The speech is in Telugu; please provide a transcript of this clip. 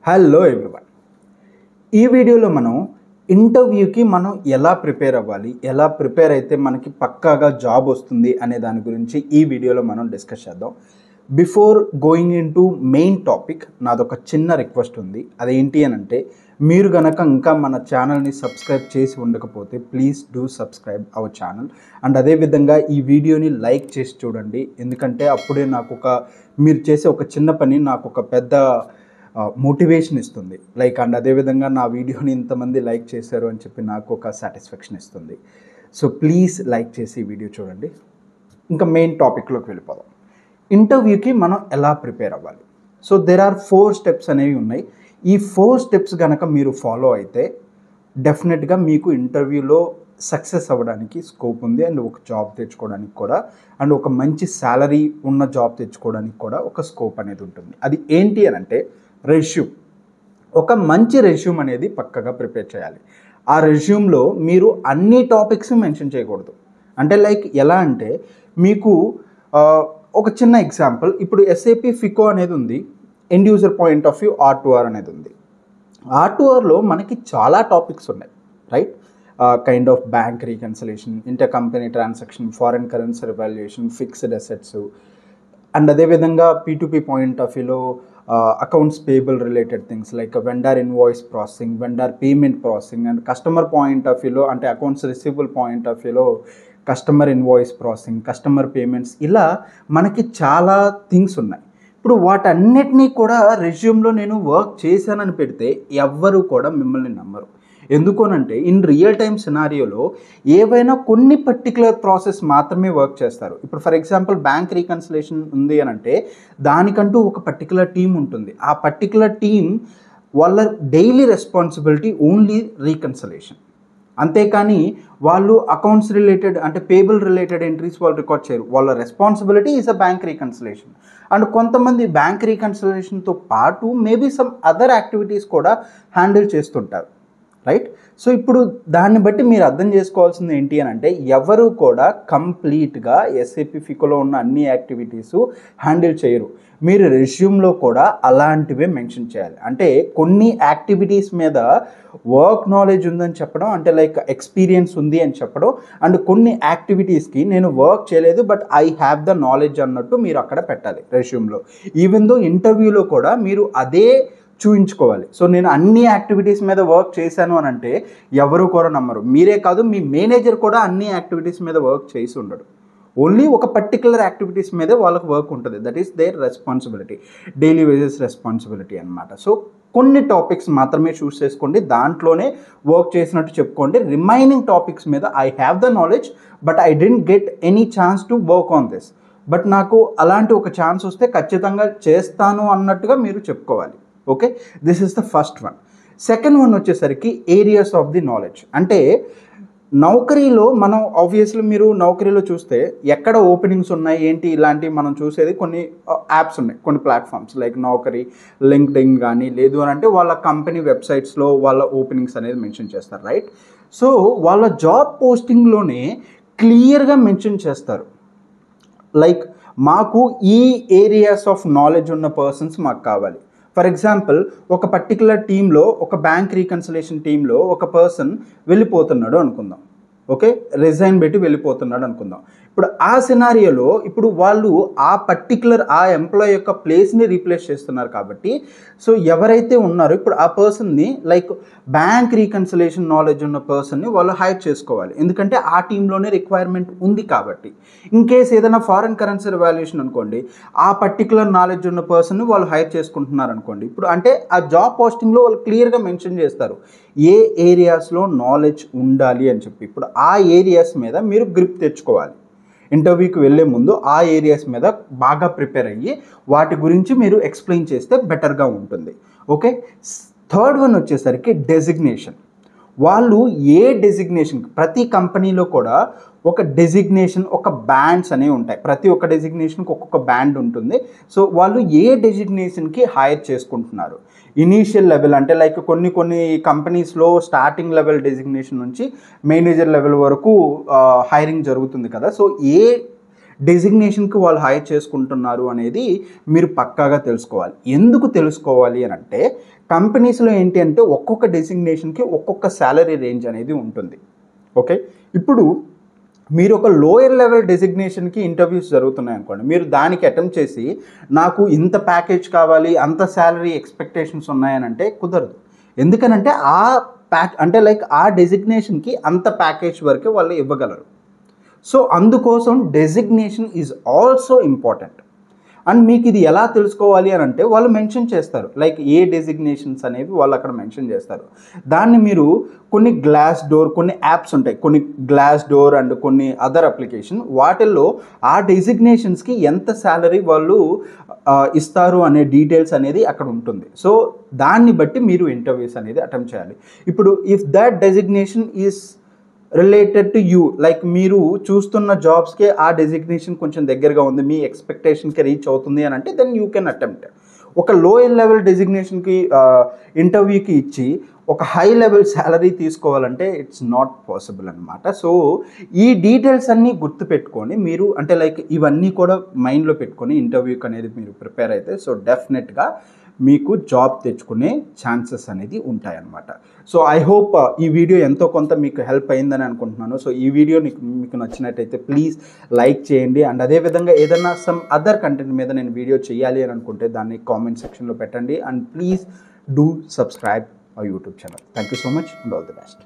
Hello everyone. ఈ వీడియోలో మనం ఇంటర్వ్యూకి మనం ఎలా ప్రిపేర్ అవ్వాలి, ఎలా ప్రిపేర్ అయితే మనకి పక్కాగా జాబ్ వస్తుంది అనే దాని గురించి ఈ వీడియోలో మనం డిస్కస్ చేద్దాం. Before going in to main topic నాదొక చిన్న రిక్వెస్ట్ ఉంది. అదేంటి అని అంటే, మీరు గనక ఇంకా మన ఛానల్ని సబ్స్క్రైబ్ చేసి ఉండకపోతే please do subscribe our channel. And అదేవిధంగా ఈ వీడియోని లైక్ చేసి చూడండి, ఎందుకంటే అప్పుడే మీరు చేసే ఒక చిన్న పని నాకు ఒక పెద్ద మోటివేషన్ ఇస్తుంది. అండ్ అదేవిధంగా నా వీడియోని ఇంతమంది లైక్ చేశారు అని చెప్పి నాకు ఒక సాటిస్ఫాక్షన్ ఇస్తుంది. సో ప్లీజ్ లైక్ చేసి ఈ వీడియో చూడండి. ఇంకా మెయిన్ టాపిక్లోకి వెళ్ళిపోదాం. ఇంటర్వ్యూకి మనం ఎలా ప్రిపేర్ అవ్వాలి? సో దెర్ ఆర్ 4 స్టెప్స్ అనేవి ఉన్నాయి. ఈ 4 స్టెప్స్ కనుక మీరు ఫాలో అయితే డెఫినెట్గా మీకు ఇంటర్వ్యూలో సక్సెస్ అవ్వడానికి స్కోప్ ఉంది. అండ్ ఒక జాబ్ తెచ్చుకోవడానికి కూడా, అండ్ ఒక మంచి శాలరీ ఉన్న జాబ్ తెచ్చుకోవడానికి కూడా ఒక స్కోప్ అనేది ఉంటుంది. అది ఏంటి అని అంటే, రెజ్యూమ్. ఒక మంచి రెజ్యూమ్ అనేది పక్కగా ప్రిపేర్ చేయాలి. ఆ రెజ్యూమ్లో మీరు అన్ని టాపిక్స్ మెన్షన్ చేయకూడదు. అంటే ఎలా అంటే, మీకు ఒక చిన్న ఎగ్జాంపుల్, ఇప్పుడు SAP FICO అనేది ఉంది, end user point of view R2R అనేది ఉంది. R2Rలో మనకి చాలా టాపిక్స్ ఉన్నాయి, right? Kind of bank reconciliation, inter company transaction, foreign currency revaluation, fixed assets, and అదేవిధంగా P2P పాయింట్ ఆఫ్ వ్యూలో accounts payable related things like vendor invoice processing, vendor payment processing, and customer point of వ్యూలో అంటే అకౌంట్స్ రిసీవబుల్ పాయింట్ ఆఫ్ వ్యూలో customer invoice processing, customer payments, ఇలా మనకి చాలా థింగ్స్ ఉన్నాయి. ఇప్పుడు వాటన్నిటినీ కూడా రెజ్యూమ్లో నేను వర్క్ చేశానని పెడితే ఎవ్వరు కూడా మిమ్మల్ని నమ్మరు. ఎందుకోనంటే ఇన్ రియల్ టైమ్ సినారియోలో ఏవైనా కొన్ని పర్టికులర్ ప్రాసెస్ మాత్రమే వర్క్ చేస్తారు. ఇప్పుడు ఫర్ ఎగ్జాంపుల్ బ్యాంక్ రీకన్సిలేషన్ ఉంది అని అంటే దానికంటూ ఒక పర్టికులర్ టీం ఉంటుంది. ఆ పర్టికులర్ టీం వాళ్ళ డైలీ రెస్పాన్సిబిలిటీ ఓన్లీ రీకన్సిలేషన్. అంతేకాని వాళ్ళు అకౌంట్స్ రిలేటెడ్ అంటే పేబుల్ రిలేటెడ్ ఎంట్రీస్ వాళ్ళు రికార్డ్ చేయరు. వాళ్ళ responsibility is a bank reconciliation. And కొంతమంది బ్యాంక్ రీకన్సిలేషన్తో పాటు మేబీ సమ్ అదర్ యాక్టివిటీస్ కూడా హ్యాండిల్ చేస్తుంటారు, రైట్? సో ఇప్పుడు దాన్ని బట్టి మీరు అర్థం చేసుకోవాల్సింది ఏంటి అని అంటే, ఎవరు కూడా కంప్లీట్గా SAP FICOలో ఉన్న అన్ని యాక్టివిటీసు హ్యాండిల్ చేయరు. మీరు రెజ్యూమ్లో కూడా అలాంటివే మెన్షన్ చేయాలి. అంటే కొన్ని యాక్టివిటీస్ మీద వర్క్ నాలెడ్జ్ ఉందని చెప్పడం, అంటే ఎక్స్పీరియన్స్ ఉంది అని చెప్పడం, అండ్ కొన్ని యాక్టివిటీస్కి నేను వర్క్ చేయలేదు but I have the knowledge అన్నట్టు మీరు అక్కడ పెట్టాలి రెజ్యూమ్లో. ఈవెన్ దో ఇంటర్వ్యూలో కూడా మీరు అదే చూయించుకోవాలి. సో నేను అన్ని యాక్టివిటీస్ మీద వర్క్ చేశాను అని అంటే ఎవరు కూడా నమ్మరు. మీరే కాదు, మీ మేనేజర్ కూడా అన్ని యాక్టివిటీస్ మీద వర్క్ చేసి ఉండడు. ఓన్లీ ఒక పర్టికులర్ యాక్టివిటీస్ మీదే వాళ్ళకి వర్క్ ఉంటుంది. That is there responsibility, daily wages responsibility అనమాట. సో కొన్ని టాపిక్స్ మాత్రమే చూస్ చేసుకోండి, దాంట్లోనే వర్క్ చేసినట్టు చెప్పుకోండి. రిమైనింగ్ టాపిక్స్ మీద I have the knowledge but I didn't get any chance to work on this, but నాకు అలాంటి ఒక ఛాన్స్ వస్తే ఖచ్చితంగా చేస్తాను అన్నట్టుగా మీరు చెప్పుకోవాలి. Okay, this is the first one. Second one వచ్చేసరికి ఏరియాస్ ఆఫ్ ది నాలెడ్జ్. అంటే నౌకరీలో మనం ఆబ్వియస్లీ మీరు నౌకరీలో చూస్తే ఎక్కడ ఓపెనింగ్స్ ఉన్నాయి ఏంటి ఇలాంటివి మనం చూసేది కొన్ని యాప్స్ ఉన్నాయి, కొన్ని ప్లాట్ఫామ్స్ లైక్ నౌకరీ, లింక్డ్ఇన్ కానీ, లేదు అని అంటే వాళ్ళ కంపెనీ వెబ్సైట్స్లో వాళ్ళ ఓపెనింగ్స్ అనేది మెన్షన్ చేస్తారు, రైట్? సో వాళ్ళ జాబ్ పోస్టింగ్లోనే క్లియర్గా మెన్షన్ చేస్తారు, మాకు ఈ ఏరియాస్ ఆఫ్ నాలెడ్జ్ ఉన్న పర్సన్స్ మాకు కావాలి. ఫర్ ఎగ్జాంపుల్, ఒక పర్టికులర్ టీంలో, ఒక బ్యాంక్ రీకన్సిలేషన్ టీంలో ఒక పర్సన్ వెళ్ళిపోతున్నాడు అనుకుందాం. ఓకే, రిజైన్ పెట్టి వెళ్ళిపోతున్నాడు అనుకుందాం. ఇప్పుడు ఆ సినారియోలో ఇప్పుడు వాళ్ళు ఆ పర్టికులర్ ఆ ఎంప్లాయ్ యొక్క ప్లేస్ని రీప్లేస్ చేస్తున్నారు కాబట్టి, సో ఎవరైతే ఉన్నారో ఇప్పుడు ఆ పర్సన్ని బ్యాంక్ రీకన్సిలేషన్ నాలెడ్జ్ ఉన్న పర్సన్ని వాళ్ళు హైర్ చేసుకోవాలి. ఎందుకంటే ఆ టీంలోనే రిక్వైర్మెంట్ ఉంది కాబట్టి. ఇన్ కేస్ ఏదైనా ఫారెన్ కరెన్సీ రివాల్యుయేషన్ అనుకోండి, ఆ పర్టికులర్ నాలెడ్జ్ ఉన్న పర్సన్ని వాళ్ళు హైర్ చేసుకుంటున్నారు అనుకోండి. ఇప్పుడు అంటే ఆ జాబ్ పోస్టింగ్లో వాళ్ళు క్లియర్గా మెన్షన్ చేస్తారు ఏ ఏరియాస్లో నాలెడ్జ్ ఉండాలి అని చెప్పి. ఇప్పుడు ఆ ఏరియాస్ మీద మీరు గ్రిప్ తెచ్చుకోవాలి. ఇంటర్వ్యూకి వెళ్ళే ముందు ఆ ఏరియాస్ మీద బాగా ప్రిపేర్ అయ్యి వాటి గురించి మీరు ఎక్స్ప్లెయిన్ చేస్తే బెటర్గా ఉంటుంది. ఓకే, థర్డ్ వన్ వచ్చేసరికి డెసిగ్నేషన్. వాళ్ళు ఏ డెసిగ్నేషన్, ప్రతి కంపెనీలో కూడా ఒక డెసిగ్నేషన్, ఒక బ్యాండ్స్ అనేవి ఉంటాయి. ప్రతి ఒక్క డెసిగ్నేషన్కి ఒక్కొక్క బ్యాండ్ ఉంటుంది. సో వాళ్ళు ఏ డెసిగ్నేషన్కి హైర్ చేసుకుంటున్నారు, ఇనీషియల్ లెవెల్ అంటే కొన్ని కంపెనీస్లో స్టార్టింగ్ లెవెల్ డెసిగ్నేషన్ నుంచి మేనేజర్ లెవెల్ వరకు హైరింగ్ జరుగుతుంది కదా. సో ఏ డెసిగ్నేషన్కి వాళ్ళు హైర్ చేసుకుంటున్నారు అనేది మీరు పక్కాగా తెలుసుకోవాలి. ఎందుకు తెలుసుకోవాలి అని అంటే కంపెనీస్లో ఏంటి అంటే ఒక్కొక్క డెసిగ్నేషన్కి ఒక్కొక్క శాలరీ రేంజ్ అనేది ఉంటుంది. ఓకే, ఇప్పుడు మీరు ఒక లోయర్ లెవెల్ డెసిగ్నేషన్కి ఇంటర్వ్యూస్ జరుగుతున్నాయి అనుకోండి, మీరు దానికి అటెంప్ట్ చేసి నాకు ఇంత ప్యాకేజ్ కావాలి, అంత శాలరీ ఎక్స్పెక్టేషన్స్ ఉన్నాయని అంటే కుదరదు. ఎందుకనంటే ఆ డెసిగ్నేషన్కి అంత ప్యాకేజ్ వరకే వాళ్ళు ఇవ్వగలరు. సో అందుకోసం designation is also important. And మీకు ఇది ఎలా తెలుసుకోవాలి అని అంటే వాళ్ళు మెన్షన్ చేస్తారు, లైక్ ఏ డెసిగ్నేషన్స్ అనేవి వాళ్ళు అక్కడ మెన్షన్ చేస్తారు. దాన్ని మీరు కొన్ని గ్లాస్ డోర్, కొన్ని యాప్స్ ఉంటాయి, కొన్ని గ్లాస్ డోర్ అండ్ కొన్ని అదర్ అప్లికేషన్, వాటిల్లో ఆ డెసిగ్నేషన్స్కి ఎంత శాలరీ వాళ్ళు ఇస్తారు అనే డీటెయిల్స్ అనేది అక్కడ ఉంటుంది. సో దాన్ని బట్టి మీరు ఇంటర్వ్యూస్ అనేది అటెంప్ట్ చేయాలి. ఇప్పుడు if that designation is related to you, like మీరు చూస్తున్న జాబ్స్కే ఆ డెసిగ్నేషన్ కొంచెం దగ్గరగా ఉంది, మీ ఎక్స్పెక్టేషన్కి రీచ్ అవుతుంది అని అంటే దెన్ యూ కెన్ అటెంప్ట్. ఒక లోయర్ లెవెల్ డెసిగ్నేషన్కి ఇంటర్వ్యూకి ఇచ్చి ఒక హై లెవెల్ శాలరీ తీసుకోవాలంటే ఇట్స్ నాట్ పాసిబుల్ అనమాట. సో ఈ డీటెయిల్స్ అన్నీ గుర్తుపెట్టుకొని మీరు అంటే లైక్ ఇవన్నీ కూడా మైండ్లో పెట్టుకొని ఇంటర్వ్యూకి అనేది మీరు ప్రిపేర్ అయితే సో డెఫినెట్గా మీకు జాబ్ తెచ్చుకునే ఛాన్సెస్ అనేది ఉంటాయన్నమాట. సో ఐ హోప్ ఈ వీడియో ఎంతో కొంత మీకు హెల్ప్ అయిందని అనుకుంటున్నాను. సో ఈ వీడియో మీకు నచ్చినట్టయితే ప్లీజ్ లైక్ చేయండి. అండ్ అదేవిధంగా ఏదైనా సమ్ అదర్ కంటెంట్ మీద నేను వీడియో చేయాలి అని అనుకుంటే దాన్ని కామెంట్ సెక్షన్లో పెట్టండి. And please do subscribe our YouTube channel. Thank you so much and all the best.